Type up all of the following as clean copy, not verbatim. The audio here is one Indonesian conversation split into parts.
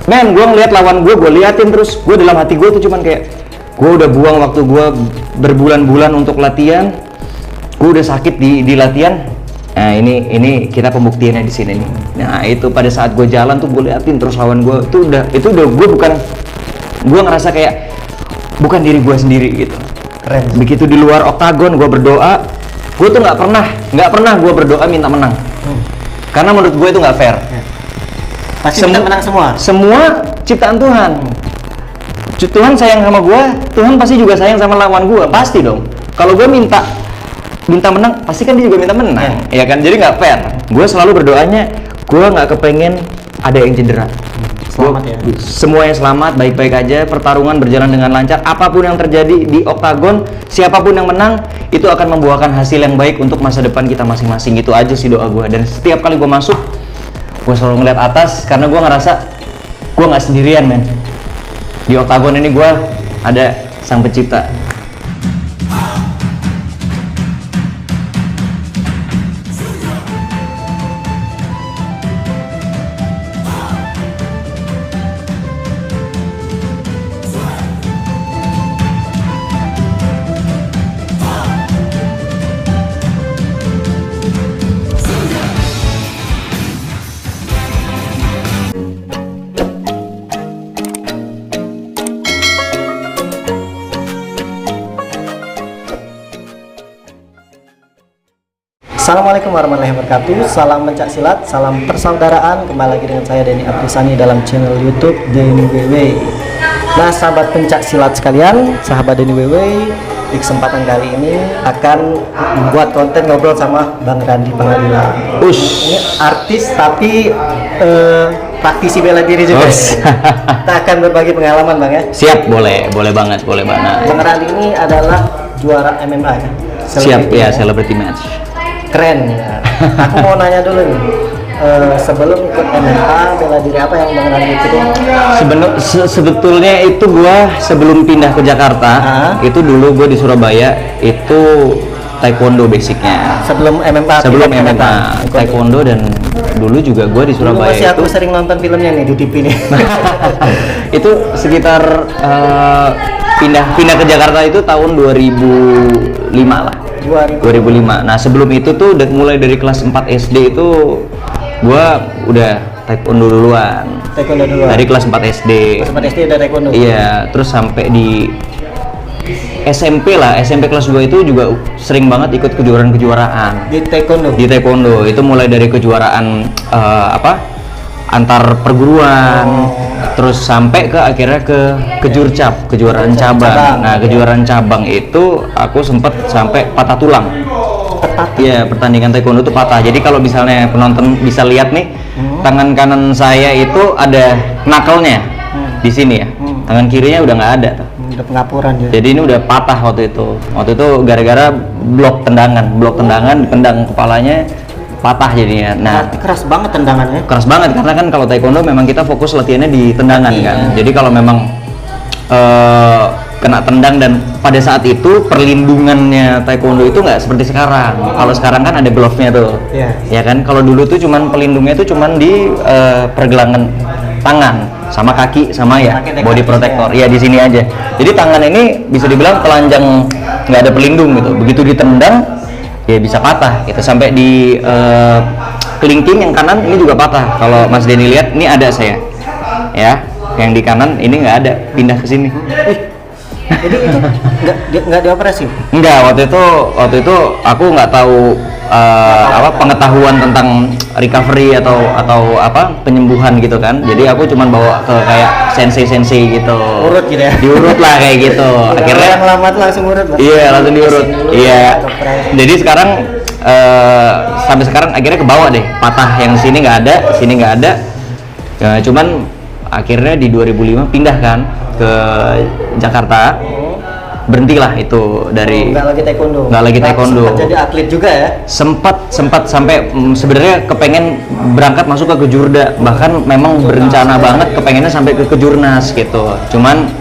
Men, gue ngeliat lawan gue liatin terus, gue dalam hati gue tuh cuman kayak, gue udah buang waktu gue berbulan-bulan untuk latihan, gue udah sakit di latihan. Nah ini kita pembuktiannya di sini nih. Nah itu pada saat gue jalan tuh gue liatin terus lawan gue, itu udah gue ngerasa kayak bukan diri gue sendiri gitu. Keren. Begitu di luar oktagon gue berdoa, gue tuh nggak pernah gue berdoa minta menang, karena menurut gue itu nggak fair. Pasti kita menang semua. Semua ciptaan Tuhan. Tuhan sayang sama gue, Tuhan pasti juga sayang sama lawan gue, pasti dong. Kalau gue minta menang, pasti kan dia juga minta menang, ya kan? Jadi nggak fair. Gue selalu berdoanya, gue nggak kepengen ada yang cedera. Selamat ya. Semuanya selamat, baik-baik aja. Pertarungan berjalan dengan lancar. Apapun yang terjadi di oktagon, siapapun yang menang, itu akan membuahkan hasil yang baik untuk masa depan kita masing-masing. Itu aja sih doa gue. Dan setiap kali gue masuk, gue selalu ngeliat atas karena gue ngerasa gue nggak sendirian, men. Di oktagon ini gue ada Sang Pencipta. Assalamualaikum warahmatullahi wabarakatuh. Salam pencak silat, salam persaudaraan. Kembali lagi dengan saya Denny Abdusani dalam channel YouTube Denny WW. Nah, sahabat pencak silat sekalian, sahabat Denny WW, di kesempatan kali ini akan membuat konten ngobrol sama Bang Randi Pangalila. Ini artis tapi praktisi bela diri juga. Kita akan berbagi pengalaman, Bang ya. Siap, boleh banget. Bang Randi ini adalah juara MMA kan? Siap ya, celebrity match. Keren ya. Aku mau nanya dulu nih, sebelum ikut MMA bela diri apa yang Bang Randi ikutin? Sebetulnya itu gua sebelum pindah ke Jakarta, itu dulu gua di Surabaya itu taekwondo basicnya. Sebelum MMA, taekwondo, dan dulu juga gua di Surabaya masih aku itu sering nonton filmnya nih di TV nih. itu sekitar pindah ke Jakarta itu tahun 2005 lah. 2005. Nah, sebelum itu tuh mulai dari kelas 4 SD itu gua udah taekwondo duluan. Dari kelas 4 SD. Kelas 4 SD udah taekwondo. Iya, terus sampai di SMP lah, SMP kelas 2 itu juga sering banget ikut kejuaraan-kejuaraan Di taekwondo. Itu mulai dari kejuaraan antar perguruan, terus sampai ke akhirnya ke kejuaraan cabang. Nah, kejuaraan cabang itu aku sempet sampai patah tulang. Iya, pertandingan taekwondo itu patah. Jadi kalau misalnya penonton bisa lihat nih, tangan kanan saya itu ada knuckle-nya di sini ya. Tangan kirinya udah nggak ada. Udah pengapuran ya. Jadi ini udah patah waktu itu. Waktu itu gara-gara blok tendangan, ditendang kepalanya, patah jadinya. Nah, keras banget tendangannya. Keras banget karena kan kalau taekwondo memang kita fokus latihannya di tendangan kan. Jadi kalau memang kena tendang, dan pada saat itu perlindungannya taekwondo itu nggak seperti sekarang. Kalau sekarang kan ada glove-nya tuh. Ya kan, kalau dulu tuh cuman pelindungnya tuh cuman di pergelangan tangan sama kaki sama ya body protector. Ya di sini aja. Jadi tangan ini bisa dibilang telanjang, nggak ada pelindung gitu. Begitu ditendang ya bisa patah gitu, sampai di kelingking yang kanan ini juga patah. Kalau Mas Denny lihat ini ada saya ya, yang di kanan ini nggak ada, pindah ke sini. Jadi itu nggak dioperasi? Enggak, waktu itu aku nggak tahu pengetahuan tentang recovery atau penyembuhan gitu kan. Jadi aku cuman bawa ke kayak sensei gitu. Urut gitu ya. Diurut lah kayak gitu. Akhirnya yang lama tuh langsung urut. Iya, langsung diurut. Iya. Jadi sekarang sampai sekarang akhirnya ke bawah deh. Patah yang sini nggak ada, sini nggak ada. Ya, cuman akhirnya di 2005 pindah kan ke Jakarta. Berhentilah itu dari nggak lagi taekwondo. Sempat jadi atlet juga ya? Sempat sampai sebenarnya kepengen berangkat masuk ke kejurda, bahkan memang berencana banget kepengennya sampai ke kejurnas gitu. Cuman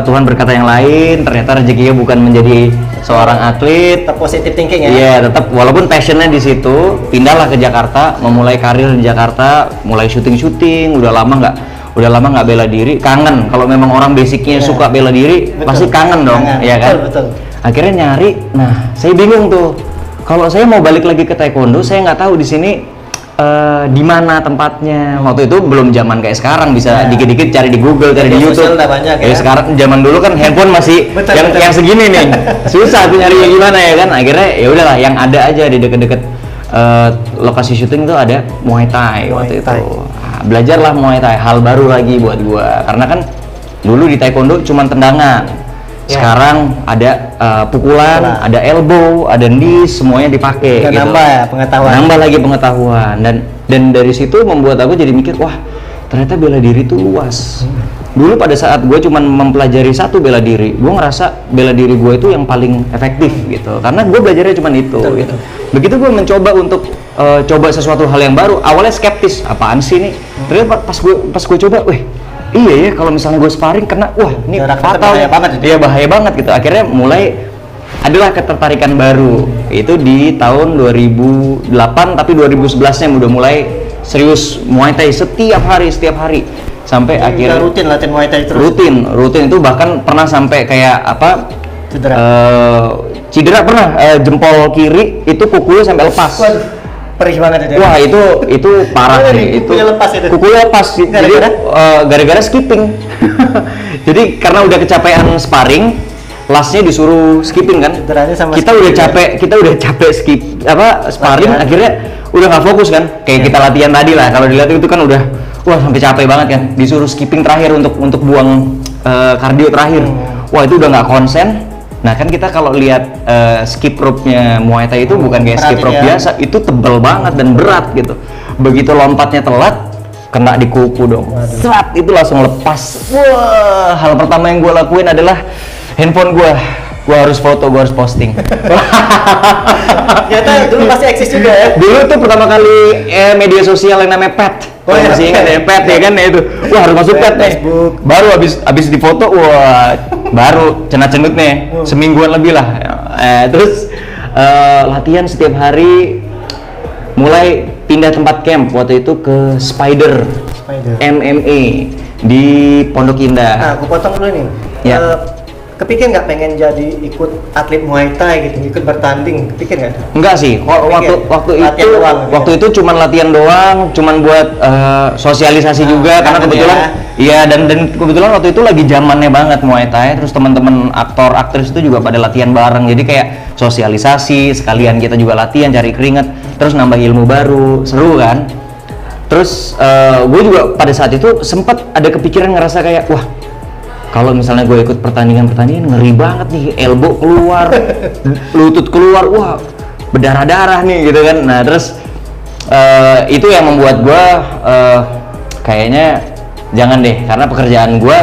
Tuhan berkata yang lain, ternyata rezekinya bukan menjadi seorang atlet. Tetap positive thinking ya. Iya, tetap walaupun passionnya di situ, pindahlah ke Jakarta, memulai karir di Jakarta, mulai syuting, udah lama nggak bela diri, kangen. Kalau memang orang basicnya suka bela diri, betul, pasti kangen dong, ya kan? Betul. Akhirnya nyari, nah saya bingung tuh. Kalau saya mau balik lagi ke taekwondo, saya nggak tahu di sini di mana tempatnya. Waktu itu belum zaman kayak sekarang bisa dikit-dikit cari di Google, cari di YouTube. Banyak, ya. Sekarang zaman dulu kan handphone masih yang segini nih, susah tuh nyari gimana ya kan. Akhirnya ya udahlah, yang ada aja di deket-deket lokasi syuting tuh ada Muay Thai waktu itu. Nah, belajarlah Muay Thai, hal baru lagi buat gua. Karena kan dulu di taekwondo cuma tendangan. Sekarang ada pukulan, ada elbow, ada knees, semuanya dipakai. Gitu. Nambah ya pengetahuan. Nambah lagi pengetahuan dan dari situ membuat aku jadi mikir, wah ternyata bela diri itu luas. Dulu pada saat gue cuma mempelajari satu bela diri, gue ngerasa bela diri gue itu yang paling efektif gitu. Karena gue belajarnya cuma itu. Gitu. Begitu gue mencoba untuk coba sesuatu hal yang baru, awalnya skeptis, apaan sih nih? Ternyata pas gue coba, iya ya, kalau misalnya gue sparring kena, wah ini fatal, bahaya banget. Iya bahaya banget gitu. Akhirnya mulai adalah ketertarikan baru. Itu di tahun 2008, tapi 2011-nya udah mulai serius Muay Thai setiap hari. Sampai akhirnya rutin latihan Muay Thai terus. Rutin itu bahkan pernah sampai kayak cedera pernah, jempol kiri itu kukunya sampai lepas. Waduh. Perih banget ya. Wah itu parah nih. Kukunya lepas jadi gara-gara skipping. Jadi karena udah kecapean sparring, lastnya disuruh skipping kan. Kita udah capek sparring, akhirnya udah nggak fokus kan. Kayak kita latihan tadi lah, kalau dilihat itu kan udah sampai capek banget kan. Disuruh skipping terakhir untuk buang kardio terakhir. Wah itu udah nggak konsen. Nah kan kita kalau lihat skip rope-nya Muay Thai itu bukan kayak skip rope biasa, itu tebal banget dan berat gitu. Begitu lompatnya telat, kena di kuku dong. Serat itu langsung lepas. Wah, hal pertama yang gue lakuin adalah handphone gue harus foto, gue harus posting. Ternyata dulu pasti eksis juga ya. Dulu tuh pertama kali media sosial yang namanya Pet. Masih ingat ya Pet ya kan itu. Wah harus masuk Pet nih. Baru abis difoto, wah baru cenut-cenut nih, semingguan lebih lah. Terus latihan setiap hari, mulai pindah tempat camp waktu itu ke Spider. MMA di Pondok Indah. Nah, aku potong dulu nih. Ya. Kepikir nggak pengen jadi ikut atlet Muay Thai gitu, ikut bertanding, kepikir nggak? Enggak sih, waktu itu cuman latihan doang, cuman buat sosialisasi juga karena kebetulan dan kebetulan waktu itu lagi zamannya banget Muay Thai, terus teman-teman aktor aktris itu juga pada latihan bareng, jadi kayak sosialisasi sekalian kita juga latihan cari keringat, terus nambah ilmu baru, seru kan? Terus gue juga pada saat itu sempat ada kepikiran ngerasa kayak wah kalau misalnya gue ikut pertandingan ngeri banget nih, elbow keluar, lutut keluar, wah berdarah-darah nih gitu kan. Nah terus itu yang membuat gue kayaknya jangan deh, karena pekerjaan gue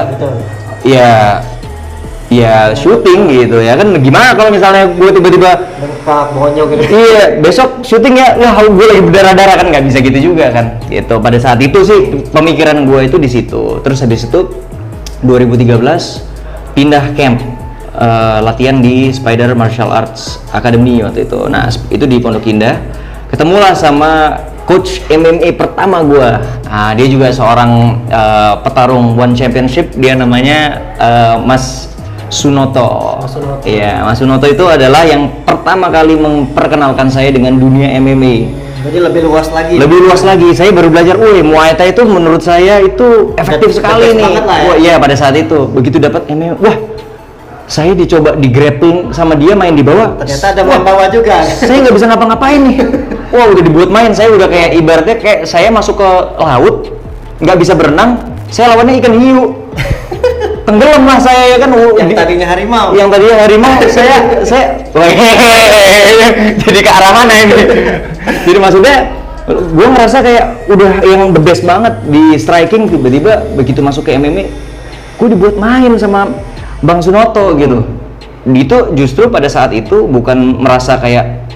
ya syuting gitu ya kan. Gimana kalau misalnya gue tiba-tiba bengkak, bonyok gitu. Iya, besok syuting ya, wah gue lagi berdarah-darah kan, nggak bisa gitu juga kan. Gitu. Pada saat itu sih pemikiran gue itu di situ. Terus habis itu 2013 pindah camp latihan di Spider Martial Arts Academy waktu itu. Nah itu di Pondok Indah, ketemulah sama coach MMA pertama gua. Nah, dia juga seorang petarung One Championship, dia namanya Mas Sunoto. Iya, Mas Sunoto itu adalah yang pertama kali memperkenalkan saya dengan dunia MMA. Jadi lebih luas lagi. Lebih luas lagi. Saya baru belajar, Muay Thai itu menurut saya itu efektif sekali nih. Wah, iya pada saat itu. Begitu dapat MMA, wah, saya dicoba di grappling sama dia main di bawah. Ternyata ada main bawah juga. Saya nggak bisa ngapa-ngapain nih. Wah, udah dibuat main. Saya udah kayak ibaratnya kayak saya masuk ke laut, nggak bisa berenang. Saya lawannya ikan hiu. Tenggelam lah saya ya kan. Yang tadinya harimau. saya jadi ke arah mana ini? Jadi maksudnya gue ngerasa kayak udah yang the best banget di striking, tiba-tiba begitu masuk ke MMA gue dibuat main sama Bang Sunoto gitu. Itu justru pada saat itu bukan merasa kayak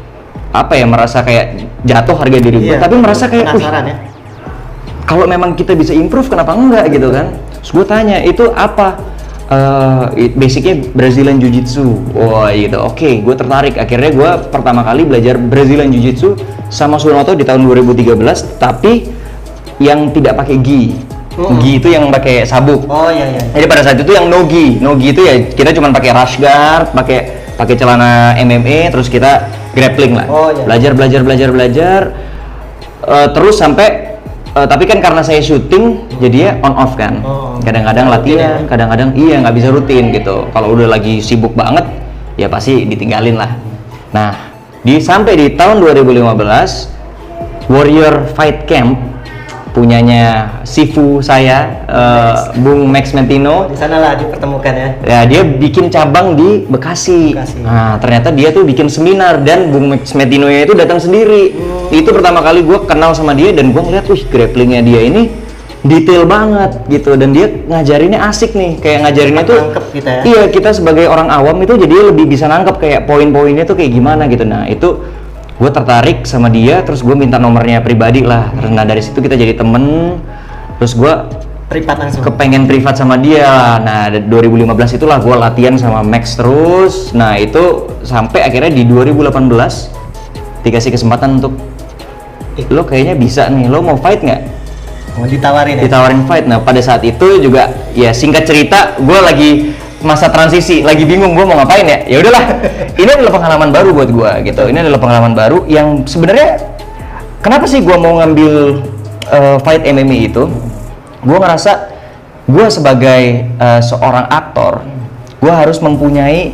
merasa kayak jatuh harga diri gue, tapi merasa kayak kalau memang kita bisa improve kenapa enggak gitu kan. Terus gue tanya, itu apa basicnya Brazilian Jiu-Jitsu. Wah gitu, oke, gue tertarik. Akhirnya gue pertama kali belajar Brazilian Jiu-Jitsu sama Sunoto di tahun 2013, tapi yang tidak pakai gi. Gi itu yang pakai sabuk. Oh iya. Jadi pada saat itu yang no gi itu ya kita cuma pakai rash guard, pakai celana MMA, terus kita grappling lah. Oh, iya. Belajar, terus sampai tapi kan karena saya syuting jadinya on off kan. Kadang-kadang latihan, kadang-kadang iya nggak bisa rutin gitu. Kalau udah lagi sibuk banget ya pasti ditinggalin lah. Nah, sampai di tahun 2015 Warrior Fight Camp punyanya Sifu saya, Bung Max Mentino. Di sanalah dipertemukan ya. Ya, dia bikin cabang di Bekasi. Nah, ternyata dia tuh bikin seminar dan Bung Max Mentino itu datang sendiri. Itu pertama kali gue kenal sama dia dan gue ngeliat, wih, grapplingnya dia ini detail banget gitu, dan dia ngajarinnya asik nih, kayak ngajarinnya tuh kita ya. Iya, kita sebagai orang awam itu jadi lebih bisa nangkep kayak poin-poinnya tuh kayak gimana gitu. Nah, itu gue tertarik sama dia, terus gue minta nomornya pribadi lah. Nah, dari situ kita jadi temen, terus gue privat langsung kepengen privat sama dia. Nah, 2015 itulah gue latihan sama Max terus. Nah, itu sampai akhirnya di 2018 dikasih kesempatan untuk lo kayaknya bisa nih, lo mau fight nggak? Mau ditawarin ya? Ditawarin fight. Nah, pada saat itu juga ya singkat cerita gue lagi masa transisi, lagi bingung gue mau ngapain ya. Ya udahlah, ini adalah pengalaman baru buat gue gitu. Ini adalah pengalaman baru yang sebenarnya kenapa sih gue mau ngambil fight MMA itu? Gue ngerasa gue sebagai seorang aktor, gue harus mempunyai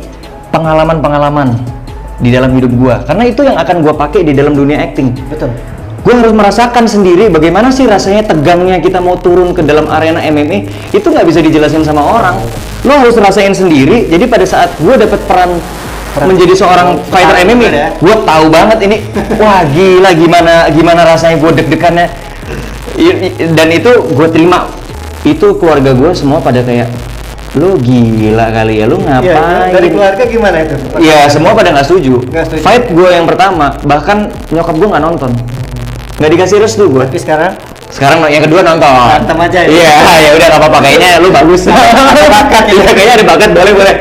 pengalaman-pengalaman di dalam hidup gue, karena itu yang akan gue pakai di dalam dunia acting. Betul. Gue harus merasakan sendiri bagaimana sih rasanya tegangnya kita mau turun ke dalam arena MMA. Itu nggak bisa dijelasin sama orang. Lo harus rasain sendiri. Jadi pada saat gue dapet peran menjadi seorang fighter MMA, gue tahu banget ini, wah gila, gimana rasanya gue deg-degannya. Dan itu gue terima. Itu keluarga gue semua pada kayak, lu gila kali ya, lu ngapain? Ya, dari keluarga gimana itu? Iya, semua pada nggak setuju. Fight gue yang pertama, bahkan nyokap gue nggak nonton, nggak dikasih restu gue. Tapi sekarang yang kedua nonton. Mantap aja ya. Iya, ya udah nggak apa-apa, kayaknya lu bagus. Ada bakat, iya kayaknya ada bakat, boleh.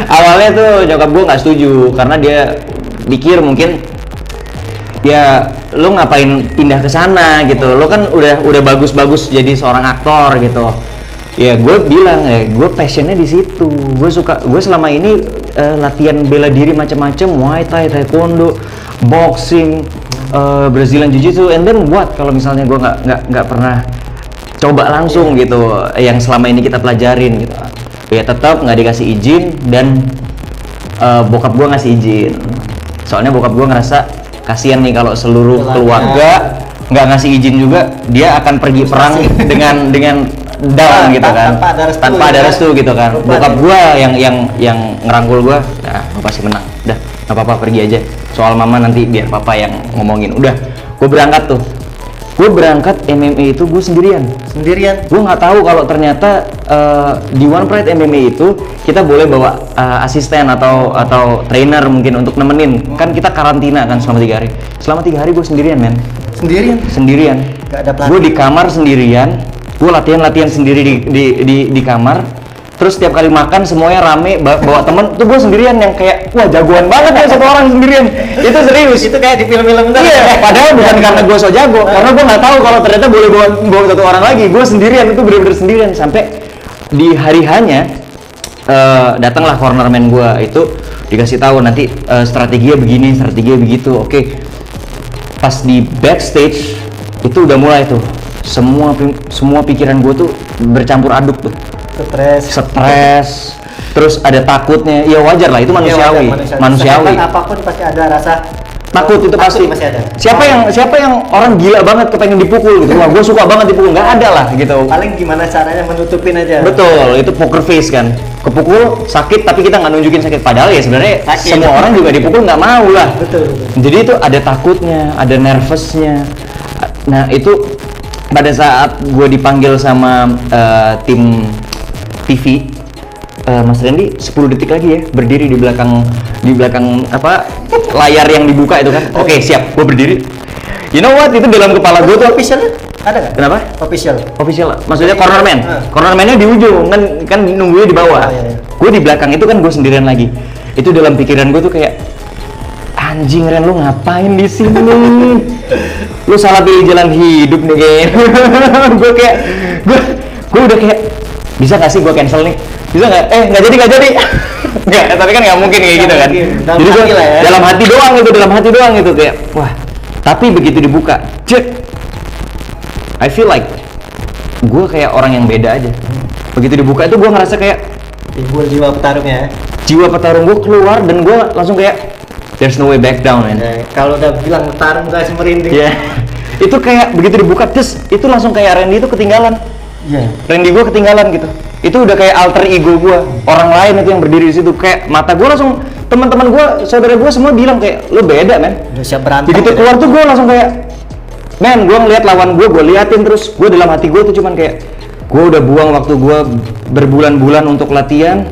Awalnya tuh nyokap gue nggak setuju karena dia pikir mungkin ya lu ngapain pindah ke sana gitu. Lu kan udah bagus-bagus jadi seorang aktor gitu. Ya gue bilang gue passionnya di situ. Gue selama ini latihan bela diri macam-macam, Muay Thai, Taekwondo, boxing, Brazilian Jiu-Jitsu, and then what kalau misalnya gue nggak pernah coba langsung gitu yang selama ini kita pelajarin gitu. Ya tetap nggak dikasih izin, dan bokap gue ngasih izin. Soalnya bokap gue ngerasa kasihan nih kalau seluruh keluarga nggak ngasih izin juga, dia akan pergi perang dengan down gitu kan, tanpa ada restu gitu kan. Bokap gue yang ngerangkul gue, nah lu pasti menang, udah nggak apa-apa pergi aja, soal mama nanti biar papa yang ngomongin. Udah, gue berangkat MMA itu gue sendirian. Gue nggak tahu kalau ternyata di One Pride MMA itu kita boleh bawa asisten atau trainer mungkin untuk nemenin. Kan kita karantina kan selama 3 hari. Selama 3 hari gue sendirian, men. Sendirian. Gak ada pelatih. Gue di kamar sendirian. Gue latihan sendiri di kamar. Terus setiap kali makan semuanya rame, bawa temen. Tuh gue sendirian yang kayak, wah jagoan banget ya satu orang sendirian. Itu serius. Itu kayak di film-film. Iya, padahal bukan karena gue so jago, karena gue nggak tahu kalau ternyata boleh bawa satu orang lagi. Gue sendirian, itu bener-bener sendirian. Sampai di hari hanya datanglah cornerman gue itu, dikasih tahu nanti strateginya begini, strateginya begitu. Oke. Pas di backstage itu udah mulai tuh, semua pikiran gue tuh bercampur aduk tuh. Stres, terus ada takutnya. Ya wajar lah, itu manusiawi. Apapun pasti ada rasa takut, itu pasti. Masih ada. Siapa yang orang gila banget kepengen dipukul gitu. Wah, gue suka banget dipukul. Nggak ada lah gitu. Paling gimana caranya menutupin aja. Betul, itu poker face kan. Kepukul sakit tapi kita nggak nunjukin sakit, padahal ya sebenarnya semua orang juga dipukul nggak mau lah. Betul. Jadi itu ada takutnya, ada nervousnya. Nah, itu pada saat gue dipanggil sama tim TV, Mas Randy 10 detik lagi ya berdiri di belakang apa layar yang dibuka itu kan. Oke, siap, gue berdiri. You know what? Itu dalam kepala gue tuh official ada nggak? Kenapa? Official. Maksudnya cornerman. Cornerman-nya di ujung kan nunggunya di bawah. Iya. Gue di belakang itu kan gue sendirian lagi. Itu dalam pikiran gue tuh kayak anjing Ren, lu ngapain di sini? Lu salah pilih jalan hidup nih kayaknya. gue udah kayak bisa nggak sih gue cancel nih? Bisa nggak? Nggak jadi. Nggak, tapi kan nggak mungkin kayak gitu kan. Jadi gue dalam hati doang itu kayak wah. Tapi begitu dibuka, cek. I feel like gue kayak orang yang beda aja. Begitu dibuka itu gue ngerasa kayak timbul jiwa petarungnya. Jiwa petarung gue keluar dan gue langsung kayak there's no way back down, man. Kalau udah bilang petarung guys merinding. Itu kayak begitu dibuka, terus itu langsung kayak Randy itu ketinggalan. Randy gue ketinggalan gitu. Itu udah kayak alter ego gue. Orang lain itu yang berdiri di situ. Kayak mata gue langsung, teman-teman gue, saudara gue semua bilang kayak lu beda, man. Udah siap berantem. Begitu keluar tuh gue langsung kayak men, gue ngeliat lawan gue liatin terus. Gue dalam hati gue tuh cuman kayak gue udah buang waktu gue berbulan-bulan untuk latihan.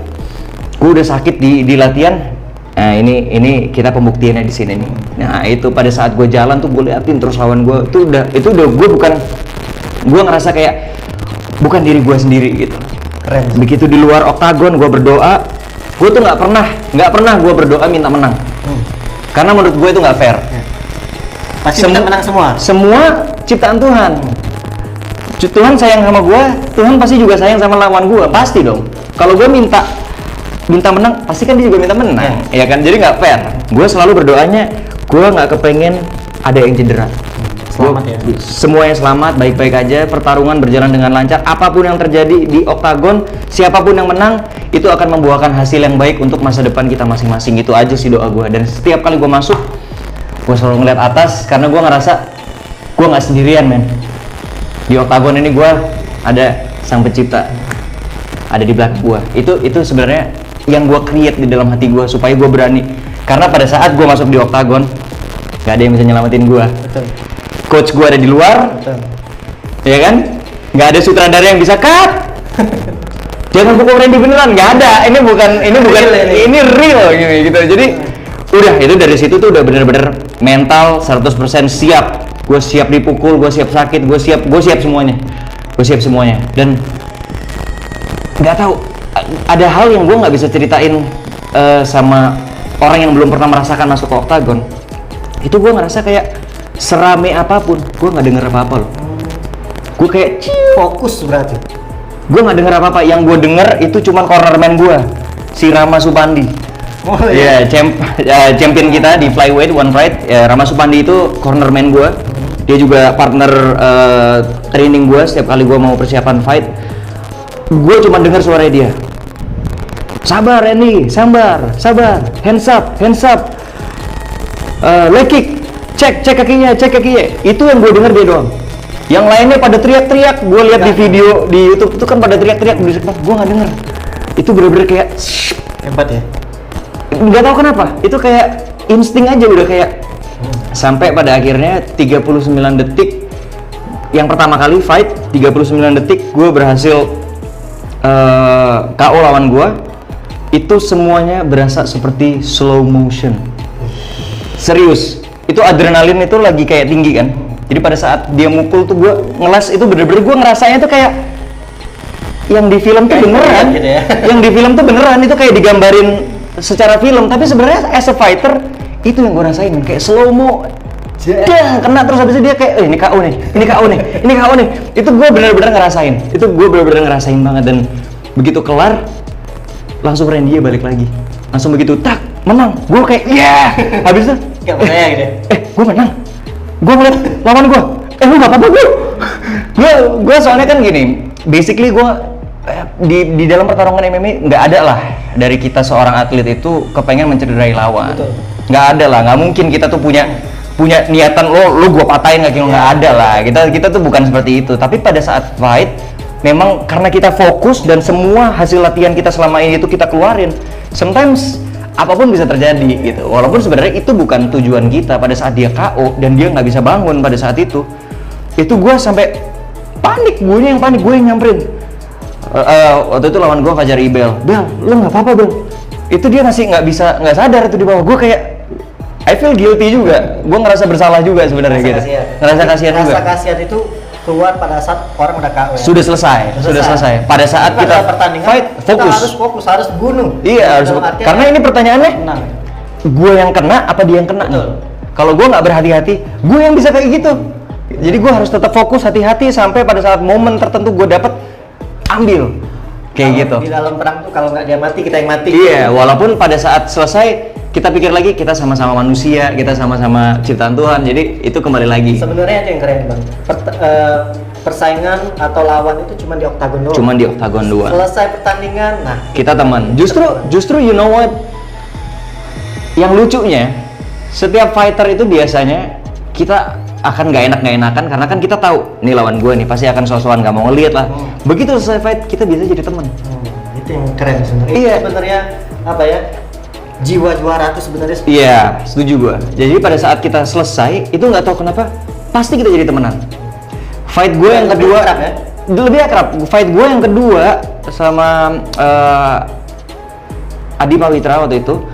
Gue udah sakit di latihan. Nah ini kita pembuktiannya di sini nih. Nah itu pada saat gue jalan tuh gue liatin terus lawan gue itu udah gue ngerasa kayak bukan diri gue sendiri gitu. Keren. Begitu di luar oktagon gue berdoa, gue tuh nggak pernah gue berdoa minta menang. Karena menurut gue itu nggak fair. Pasti kita menang semua. Semua ciptaan Tuhan. Tuhan sayang sama gue, Tuhan pasti juga sayang sama lawan gue, pasti dong. Kalau gue minta menang, pasti kan dia juga minta menang, ya kan? Jadi nggak fair. Gue selalu berdoanya, gue nggak kepengen ada yang cedera. Selamat ya. Semuanya selamat, baik-baik aja. Pertarungan berjalan dengan lancar. Apapun yang terjadi di oktagon, siapapun yang menang, itu akan membuahkan hasil yang baik untuk masa depan kita masing-masing. Itu aja sih doa gue. Dan setiap kali gue masuk, gue selalu ngeliat atas karena gue ngerasa gue nggak sendirian, men. Di oktagon ini gue ada Sang Pencipta, ada di belakang gue. Itu sebenarnya yang gue create di dalam hati gue supaya gue berani. Karena pada saat gue masuk di oktagon, gak ada yang bisa nyelamatin gue. Coach gue ada di luar, ya kan? Gak ada sutradara yang bisa cut. Jangan pukul Randy beneran, gak ada. Ini real gitu. Jadi udah itu dari situ tuh udah bener-bener mental 100% siap. Gue siap dipukul, gue siap sakit, gue siap semuanya. Dan nggak tahu ada hal yang gue nggak bisa ceritain sama orang yang belum pernah merasakan masuk ke oktagon. Itu gue ngerasa kayak serame apapun, gue nggak denger apa-apa loh. Gue kayak fokus berarti. Gue nggak denger apa-apa. Yang gue denger itu cuman cornerman gue, si Rama Supandi. Champion kita di flyweight one fight. Rama Supandi itu cornerman gue. Dia juga partner training gue setiap kali gue mau persiapan fight. Gue cuma dengar suara dia. Sabar Randy, sabar. Hands up. Leg kick. Cek kakinya. Itu yang gue dengar dia doang. Yang lainnya pada teriak-teriak. Gue lihat di video di YouTube itu kan pada teriak-teriak di sekitar. Gue nggak dengar. Itu bener-bener kayak hebat ya. Nggak tahu kenapa. Itu kayak insting aja udah kayak. Sampai pada akhirnya 39 detik yang pertama kali fight, 39 detik gue berhasil KO lawan gue. Itu semuanya berasa seperti slow motion. Serius, itu adrenalin itu lagi kayak tinggi kan. Jadi pada saat dia mukul tuh gue ngelas, itu bener-bener gue ngerasanya tuh kayak yang di film tuh beneran gitu ya. Yang di film tuh beneran, itu kayak digambarin secara film. Tapi sebenarnya as a fighter itu yang gue rasain, kayak slow mo, kena terus habis itu dia kayak ini KO nih. Itu gue bener-bener ngerasain banget. Dan begitu kelar langsung Randy balik lagi, langsung begitu tak menang, gue kayak habis itu kayak percaya gitu. Gue menang, gue ngeliat lawan gue, lu nggak apa-apa gue soalnya kan gini, basically gue di dalam pertarungan MMA nggak ada lah dari kita seorang atlet itu kepengen mencederai lawan. Nggak ada lah, nggak mungkin kita tuh punya niatan lo gue patahin nggak ada lah. Kita tuh bukan seperti itu. Tapi pada saat fight memang karena kita fokus dan semua hasil latihan kita selama ini itu kita keluarin, sometimes apapun bisa terjadi gitu. Walaupun sebenarnya itu bukan tujuan kita. Pada saat dia KO dan dia nggak bisa bangun pada saat itu gue sampai panik. Gue yang nyamperin. Waktu itu lawan gue Fajar Ibel, Bel, lu nggak apa-apa Bel. Itu dia masih nggak sadar itu di bawah. Gue kayak I feel guilty juga. Gue ngerasa bersalah juga sebenarnya gitu. Ngerasa kasihan juga. Rasa kasihan itu keluar pada saat orang udah KO. Sudah selesai. Pada saat kita fight, fokus, harus bunuh. Iya, harus. Karena ini pertanyaannya, gue yang kena apa dia yang kena? Kalau gue nggak berhati-hati, gue yang bisa kayak gitu. Jadi gue harus tetap fokus, hati-hati sampai pada saat momen tertentu gue dapat ambil. Kayak gitu. Di dalam perang tuh kalau nggak dia mati, kita yang mati. Iya, walaupun pada saat selesai kita pikir lagi kita sama-sama manusia, kita sama-sama ciptaan Tuhan. Jadi itu kembali lagi. Sebenarnya itu yang keren, Bang. Persaingan atau lawan itu cuma di oktagon doang. Cuma di oktagon doang. Selesai pertandingan, nah kita teman. Justru you know what? Yang lucunya, setiap fighter itu biasanya kita akan nggak enakan karena kan kita tahu nih lawan gue nih pasti akan sosokan nggak mau ngeliat lah. Begitu selesai fight kita bisa jadi teman. Itu yang keren sebenarnya. Iya. Sebenarnya apa ya? Jiwa juara itu sebenarnya. Iya, setuju gue. Jadi pada saat kita selesai itu nggak tahu kenapa pasti kita jadi temenan. Fight gue yang kedua lebih akrab. Fight gue yang kedua sama Adi Pawitra waktu itu.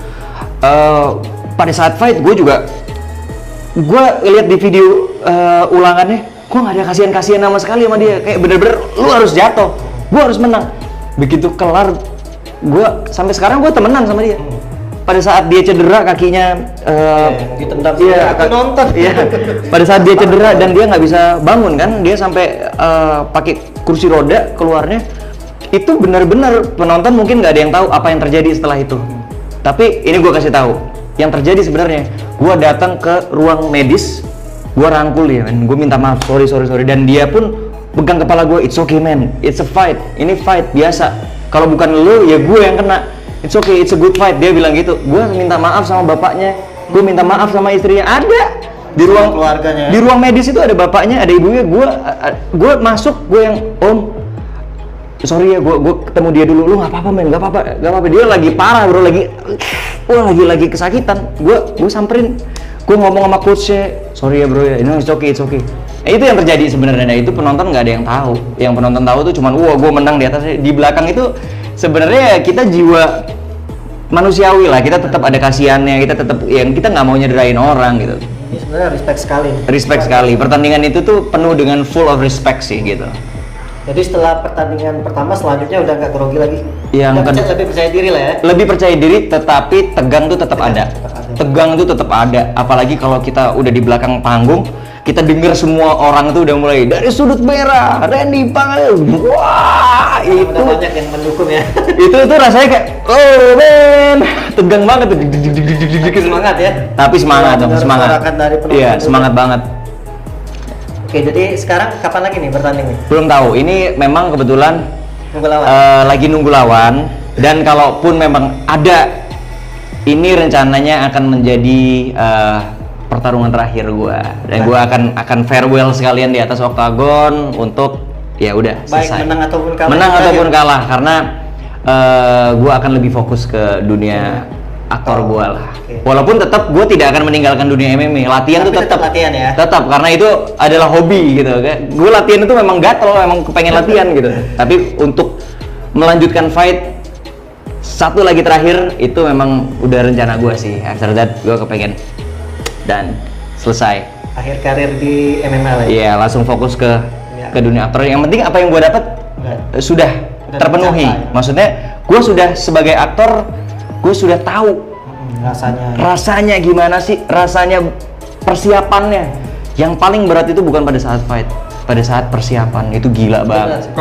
Pada saat fight gue lihat di video ulangannya, gue nggak ada kasihan sama sekali sama dia. Kayak bener-bener lu harus jatuh, gue harus menang. Begitu kelar, gue sampai sekarang gue temenan sama dia. Pada saat dia cedera kakinya, ditendang. Iya, aku nonton. Iya. Pada saat dia cedera dan dia nggak bisa bangun kan, dia sampai pakai kursi roda keluarnya. Itu benar-benar penonton mungkin nggak ada yang tahu apa yang terjadi setelah itu. Tapi ini gue kasih tahu. Yang terjadi sebenarnya, gue datang ke ruang medis, gue rangkul dia, man. Gue minta maaf, sorry, dan dia pun pegang kepala gue, it's okay man, it's a fight, ini fight biasa. Kalau bukan lu, ya gue yang kena. It's okay, it's a good fight. Dia bilang gitu. Gue minta maaf sama bapaknya, gue minta maaf sama istrinya. Ada di ruang keluarganya. Di ruang medis itu ada bapaknya, ada ibunya. Gue masuk, gue yang sorry ya, gue ketemu dia dulu. Lu nggak apa-apa men, nggak apa-apa. Dia lagi parah bro, lagi kesakitan. Gue samperin, gue ngomong sama coachnya, sorry ya bro ya, it's okay. Itu yang terjadi sebenarnya. Nah, itu penonton nggak ada yang tahu. Yang penonton tahu tuh cuman, gue menang di atasnya. Di belakang itu sebenarnya kita jiwa manusiawi lah. Kita tetap ada kasihannya. Kita tetap yang kita nggak mau nyederain orang gitu. Ini sebenarnya respect sekali. Pertandingan itu tuh penuh dengan full of respect sih gitu. Jadi setelah pertandingan pertama selanjutnya udah nggak grogi lagi. Lebih percaya diri lah ya. Lebih percaya diri, tetapi tegang tuh tetap ada. Tegang tuh tetap ada. Apalagi kalau kita udah di belakang panggung, kita dengar semua orang tuh udah mulai dari sudut merah, Randy Pangalil. Wah, itu udah banyak yang mendukung ya. itu rasanya kayak, oh man, tegang banget tuh. Semangat ya. Tapi semangat dong, semangat. Iya, semangat banget. Oke, jadi sekarang kapan lagi nih bertanding nih? Belum tahu. Ini memang kebetulan lagi nunggu lawan. Dan kalaupun memang ada, ini rencananya akan menjadi pertarungan terakhir gue. Dan gue akan farewell sekalian di atas oktagon untuk ya udah selesai. Baik menang ataupun kalah. Menang ataupun kalah karena gue akan lebih fokus ke dunia aktor gue lah. Walaupun tetap gue tidak akan meninggalkan dunia MMA. Latihan tuh tetap latihan ya. Tetap karena itu adalah hobi gitu kan. Gue latihan itu memang gatel, memang kepengen latihan gitu. Tapi untuk melanjutkan fight satu lagi terakhir itu memang udah rencana gue sih. After that gue kepengen dan selesai. Akhir karir di MMA lah. Iya, langsung fokus ke dunia aktor. Yang penting apa yang gue dapat sudah terpenuhi. Maksudnya gue sudah sebagai aktor, gue sudah tahu rasanya gimana sih, rasanya persiapannya. Yang paling berat itu bukan pada saat fight, pada saat persiapan itu gila banget.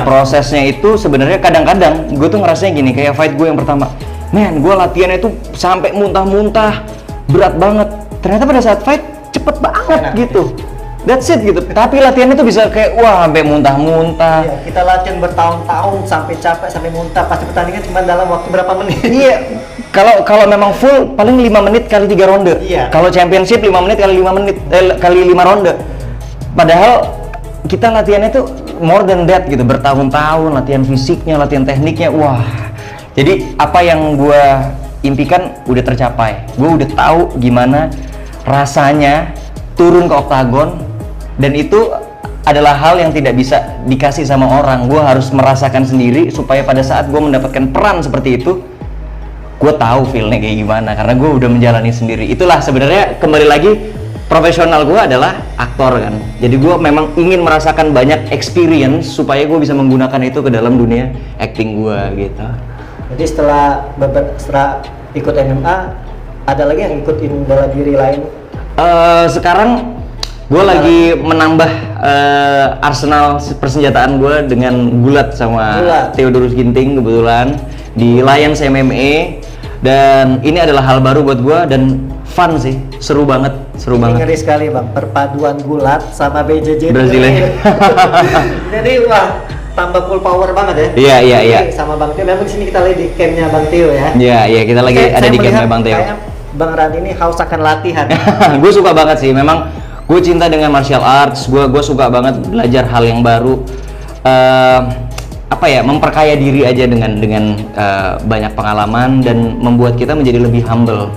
Prosesnya itu sebenarnya kadang-kadang gue tuh ngerasanya gini, kayak fight gue yang pertama, men, gue latihannya itu sampai muntah-muntah, berat banget. Ternyata pada saat fight cepet banget gitu. That's it gitu. Tapi latihannya tuh bisa kayak wah sampai muntah-muntah. Iya, kita latihan bertahun-tahun sampai capek sampai muntah. Pasti pertandingan cuma dalam waktu berapa menit. Iya. Kalau memang full paling 5 menit kali 3 ronde. Iya. Kalau championship 5 menit kali 5 menit kali 5 ronde. Padahal kita latihannya tuh more than that gitu, bertahun-tahun latihan fisiknya, latihan tekniknya. Wah. Jadi apa yang gua impikan udah tercapai. Gua udah tahu gimana rasanya turun ke oktagon. Dan itu adalah hal yang tidak bisa dikasih sama orang. Gue harus merasakan sendiri supaya pada saat gue mendapatkan peran seperti itu, gue gue tahu feelnya kayak gimana karena gue udah menjalani sendiri. Itulah sebenarnya kembali lagi profesional gue adalah aktor kan, jadi gue memang ingin merasakan banyak experience supaya gue bisa menggunakan itu ke dalam dunia acting gue gitu. Jadi setelah ikut MMA, ada lagi yang ikutin bela diri lain? Sekarang gue lagi menambah arsenal persenjataan gue dengan gulat sama Theodorus Ginting kebetulan di Lions MMA, dan ini adalah hal baru buat gue dan fun sih, seru banget. Ngeri sekali bang, perpaduan gulat sama BJJ Brazilian. Jadi wah, tambah full power banget ya. Iya. Sama Bang Tio, memang di sini kita lagi di campnya Bang Tio ya. Iya, kita lagi ada di campnya Bang Tio. Bang Randi ini haus akan latihan. Gue suka banget sih, memang gue cinta dengan martial arts. Gue suka banget belajar hal yang baru. Memperkaya diri aja dengan banyak pengalaman dan membuat kita menjadi lebih humble.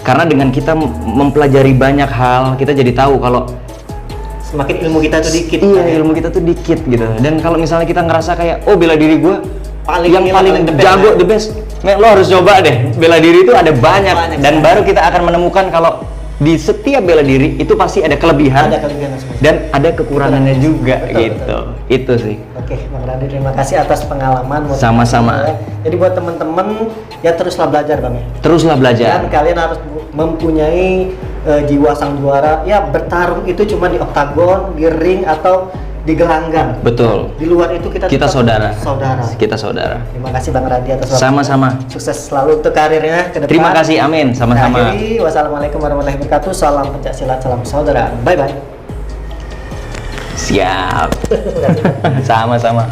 Karena dengan kita mempelajari banyak hal, kita jadi tahu kalau semakin ilmu kita tuh dikit. Iya, ilmu kita tuh dikit gitu. Dan kalau misalnya kita ngerasa kayak, oh bela diri gue paling jago, the best, lo harus coba deh. Bela diri itu ada banyak dan baru kita akan menemukan kalau di setiap bela diri itu pasti ada kelebihan dan ada kekurangannya juga. Betul. Itu sih. Oke, Bang Randi, terima kasih atas pengalaman. Sama-sama. Jadi buat teman-teman ya teruslah belajar bang. Teruslah belajar. Dan kalian harus mempunyai jiwa sang juara. Ya bertarung itu cuma di oktagon, di ring atau di gelanggang. Betul. Di luar itu kita saudara. Kita saudara. Terima kasih Bang Randi atas waktunya. Sama-sama. Sukses selalu untuk karirnya ke depan. Terima kasih, amin. Sama-sama. Wassalamualaikum warahmatullahi wabarakatuh. Salam pencak silat, salam saudara. Bye bye. Siap. Sama-sama.